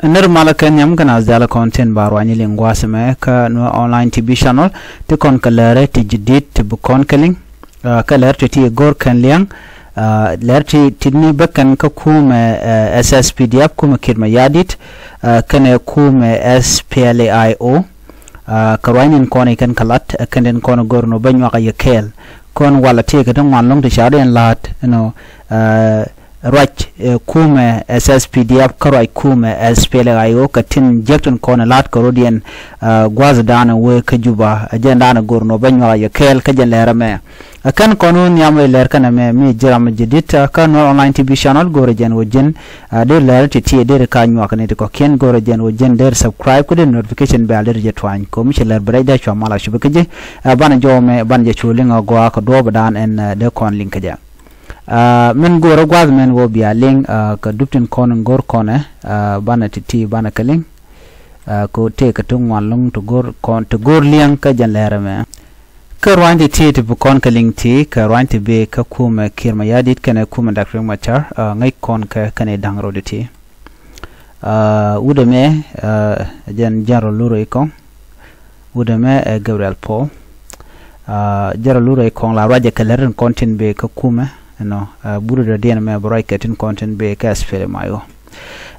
Nirmala Kenyam kana zdala content barwani lingwa seme ka no online TV channel te kon kalere te jidit te bukon keling kalere te gor kan liang lerti tidni bakan ka kume SSPDF kume kirma yadit kane kume SPLAIO karwainin kone kan kalat kanden kono gorno banwa ka yakel kon wala te ka dong wanlong te shade en lat no right kume SSPDF karai kume SPLAIO katin jekton kona lat karodian gwaza dana we kajuba agenda na gorno banwa yakel kajen lerame akan kono nyamwe ler kana me mi jiram jidit kan online TV channel gorejen wojen de ler ti de ka nywa kan ko ken gorejen wojen der subscribe ko de notification bell der je twan ko mi ler breda chwa mala shubeke bana jome banje chulinga go ko do badan en de kon link ja men goro gwaz men wo biya link ka duptin kon gor kone bana ti bana kaling ko te ka tungwan long to gor kon to gor liang ka jan lerame Karwandi ti te bukon kaling ti karwandi be ka kuma kirma yadit kana kuma Dr. Machar ngai kon ka kane dangro de ti udame jan jaro luro ikon udame Gabriel Paul jaro luro ikon la raja kalerin content be ka kuma no buru da diana me borai katin content be ka asfere mayo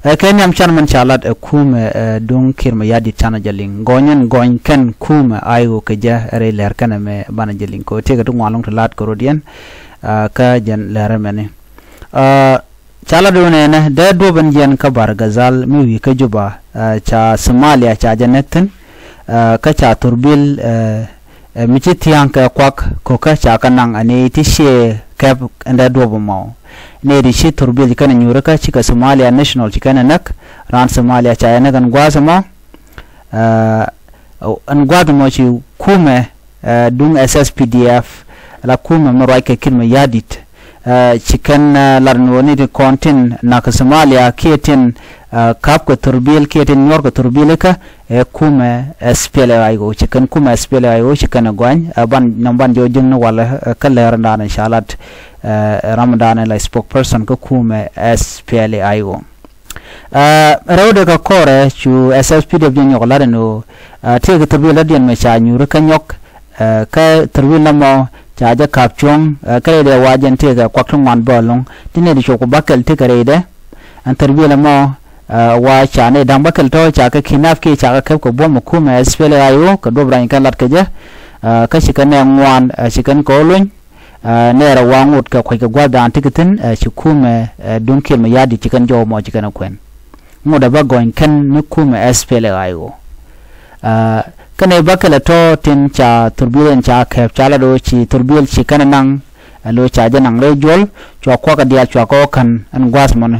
Kenyam chanman chalat kume dung kirma yadi chana jaling gonyen gony ken kume ayo keja re ler kana me bana jaling ko tega dung walong lat korodian ka jan ler mene chala do ne na da do ban jan ka bar gazal mi wi ka juba cha Somalia cha janeten ka cha turbil michi tiang ka kwak ko ka cha kanang ani ti she kap anda do mo ne di shi turbil kana nyura ka chika Somalia national chikana nak ran Somalia cha na gan gwasama an gwadmo chi kume dung SSPDF la kume marai ka kinma yadit chikan larno ni de content na ka Somalia ketin kap ko turbil ketin nyor ko turbil ka kume SPLAIO chikan kume SPLAIO chikana gwan ban namban jojung na wala kaler ndana inshallah Ramadan la spokesperson ko kume SPLAIO rawde ka kore chu SSPDF nyok la no te ko turbil la dian ma cha nyur ka nyok ka turbil na mo cha ja kapchong ka de wajen te ka kwaktung wan bolong tine di choko bakel te kare de an turbil mo wa cha ne dang bakel to cha ka kinaf ki cha ka ko bom kume SPLAIO ka dobran kan lat ka ja ka shikan ngwan shikan ko lun nera wangut ka kwai ka gwada antikitin shikume dunkil ma yadi chikan jo mo chikan kwen ngoda ba goin kan ni kume SPLAIO kane bakala to tin cha turbilen cha khep chala do chi turbil chikan nang lo cha janang le jol cho kwa ka dia cho ko kan an gwas mon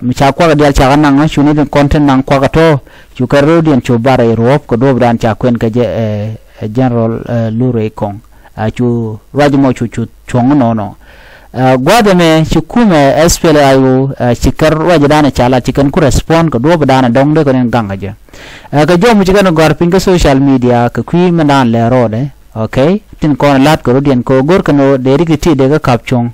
mi cha kwa ka dia cha nang shuni den content nang kwa ka to chu ka rodian chu bare rop ko do bran cha kwen ka je general lure kong chu rajmo chu chong no gwada me chikume SPLAIO chikar wajadana chala chikan ku respond ko do badana dong de ko nen ganga je ka jom chikan gor pin ka social media ka kwi mandan le rode okay tin ko lat ko rodien ko gor kano deri ki de ka kapchong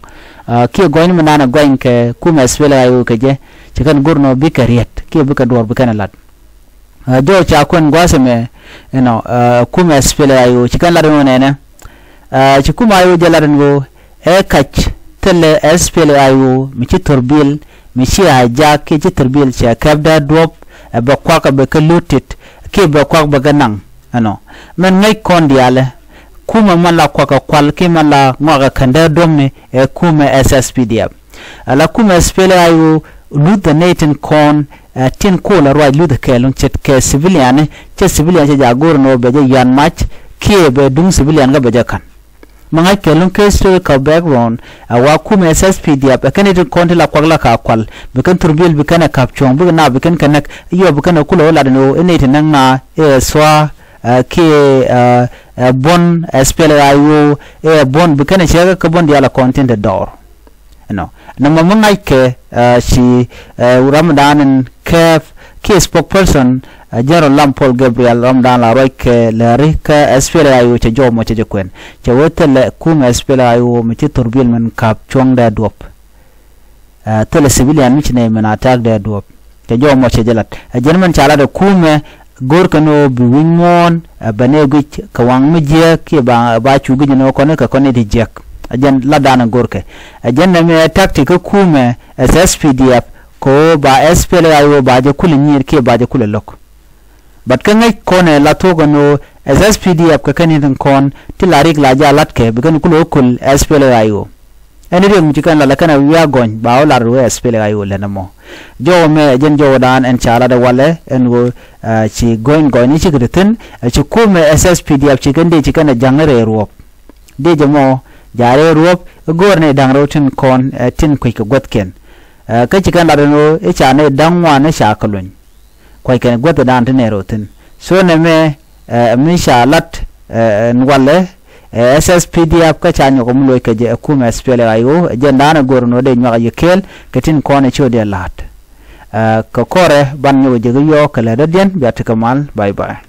ki goin manana goin ke kume SPLAIO ke je chikan gurno bi kariet ki bi ka dor bi kana lat do cha kon gwaseme kume SPLAIO chikan la do ne chikuma ayo jalaran go kach tele SPLAIO michi turbil michi aja ke chi turbil cha kabda drop ba kwa ka be kalutit ke ba kwa ba ganang men ngai kondiale kuma mala kwa ka kwal ke mala ngwa kanda domne kuma SSPDF ala kuma SPLAIO lud naten kon tin ko la roi lud kelon chet ke civilian che ja gor no be yan match ke be dung civilian ga be kan mga kelon kesto ka background wa kuma SSPDF kanete kontela kwagla ka kwal bikan turbil bikana kapchong bigana bikan kanak iyo bikana kulo la no enete nang na swa ke bon SPLAIO bon bikana chega ka bon dia la content dor na mga ke si Ramadan ke spokesperson Jaro Lampol Gabriel Ramadan la roik la rika SPLAIO che jo mo che kwen che wotel kuma SPLAIO mi che turbil men kap chong da dop tele civilian mi che ne men attack da dop ke jo mo che jalat jerman chala de kume gor kano biwingon banegich kawang mije ke ba chu gi no kono ka kono di jek ajen ladana gorke ajen na me tactic kume SSPDF ko ba SPLA ba je kulin ke ba je kulin lok bat kan ngai kone la to gano SSPDF ka kanin kon tilarik la ja latke bigan kulo kul SPLA eni rem jikan la kana wiya gon ba ola ro SPLA le namo jo me jen jo dan en chala de wale en go ci goin ni ci gudeten ci kume SSPDF ci gande ci kana jangare ruop de jamo jare ruop gorne dang rotin kon tin ko gotken ka ci kan la no e cha ne dangwa ne sha kalun ko ken got dan ne rotin so ne me min sha lat wale SSPDF ka chanyo ko mulo ke je kume SPLA je ndana gorno de nyaga yekel ketin kone chode lat ko kore ban yo je yo kala dadien biat kamal bye bye